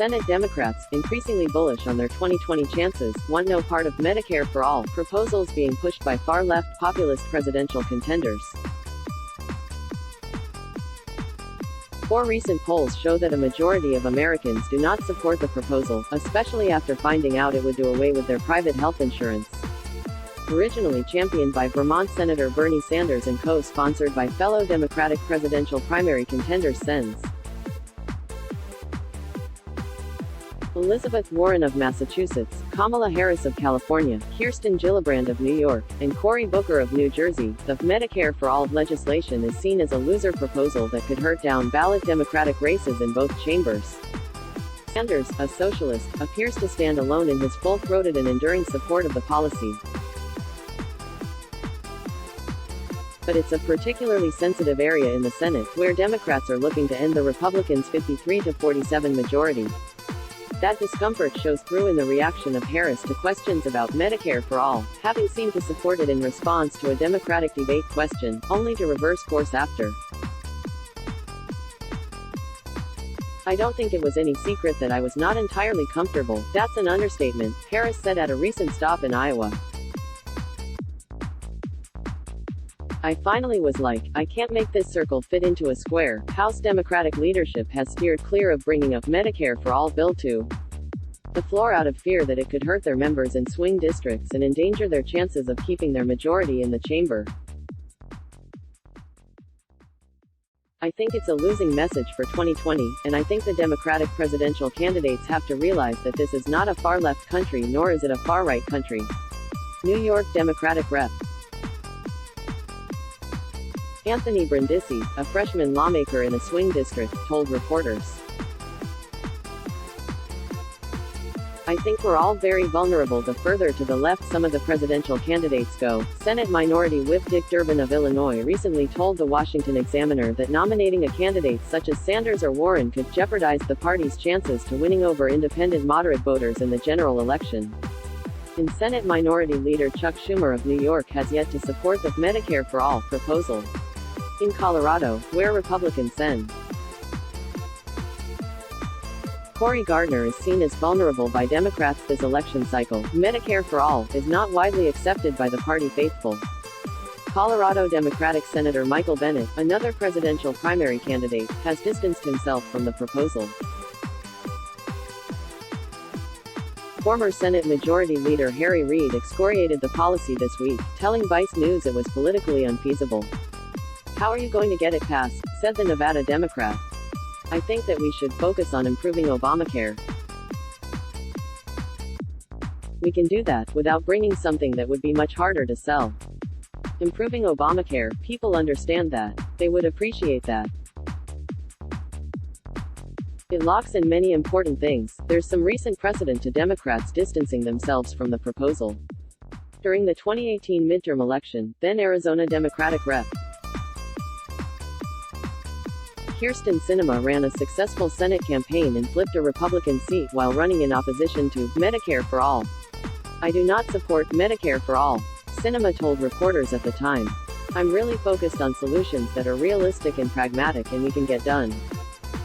Senate Democrats, increasingly bullish on their 2020 chances, want no part of Medicare for all proposals being pushed by far-left populist presidential contenders. 4 recent polls show that a majority of Americans do not support the proposal, especially after finding out it would do away with their private health insurance. Originally championed by Vermont Senator Bernie Sanders and co-sponsored by fellow Democratic presidential primary contender Sens. Elizabeth Warren of Massachusetts, Kamala Harris of California, Kirsten Gillibrand of New York, and Cory Booker of New Jersey, the Medicare for All legislation is seen as a loser proposal that could hurt down-ballot Democratic races in both chambers. Sanders, a socialist, appears to stand alone in his full-throated and enduring support of the policy. But it's a particularly sensitive area in the Senate, where Democrats are looking to end the Republicans' 53-47 majority. That discomfort shows through in the reaction of Harris to questions about Medicare for all, having seemed to support it in response to a Democratic debate question, only to reverse course after. "I don't think it was any secret that I was not entirely comfortable, that's an understatement," Harris said at a recent stop in Iowa. "I finally was like, I can't make this circle fit into a square." House Democratic leadership has steered clear of bringing up Medicare for All Bill 2. The floor out of fear that it could hurt their members in swing districts and endanger their chances of keeping their majority in the chamber. "I think it's a losing message for 2020, and I think the Democratic presidential candidates have to realize that this is not a far-left country nor is it a far-right country." New York Democratic Rep. Anthony Brindisi, a freshman lawmaker in a swing district, told reporters, "I think we're all very vulnerable the further to the left some of the presidential candidates go." Senate Minority Whip Dick Durbin of Illinois recently told the Washington Examiner that nominating a candidate such as Sanders or Warren could jeopardize the party's chances to winning over independent moderate voters in the general election. And Senate Minority Leader Chuck Schumer of New York has yet to support the Medicare for All proposal. In Colorado, where Republican Sen. Cory Gardner is seen as vulnerable by Democrats this election cycle, Medicare for All is not widely accepted by the party faithful. Colorado Democratic Senator Michael Bennet, another presidential primary candidate, has distanced himself from the proposal. Former Senate Majority Leader Harry Reid excoriated the policy this week, telling Vice News it was politically unfeasible. "How are you going to get it passed?" said the Nevada Democrat. "I think that we should focus on improving Obamacare. We can do that, without bringing something that would be much harder to sell. Improving Obamacare, people understand that. They would appreciate that. It locks in many important things." There's some recent precedent to Democrats distancing themselves from the proposal. During the 2018 midterm election, then Arizona Democratic Rep. Kyrsten Sinema ran a successful Senate campaign and flipped a Republican seat while running in opposition to Medicare for All. "I do not support Medicare for All," Sinema told reporters at the time. "I'm really focused on solutions that are realistic and pragmatic and we can get done."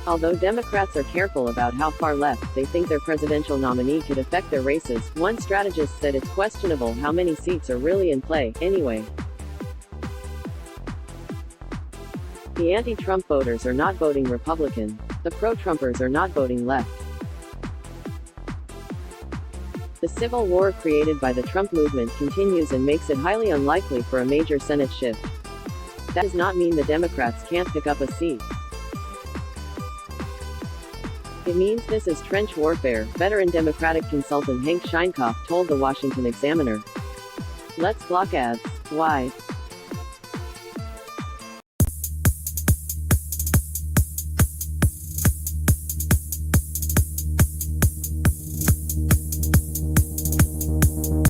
Although Democrats are careful about how far left they think their presidential nominee could affect their races, one strategist said it's questionable how many seats are really in play, anyway. The anti-Trump voters are not voting Republican. The pro-Trumpers are not voting left. The civil war created by the Trump movement continues and makes it highly unlikely for a major Senate shift. That does not mean the Democrats can't pick up a seat. It means this is trench warfare, veteran Democratic consultant Hank Scheinkopf told the Washington Examiner. "Let's block ads. Why?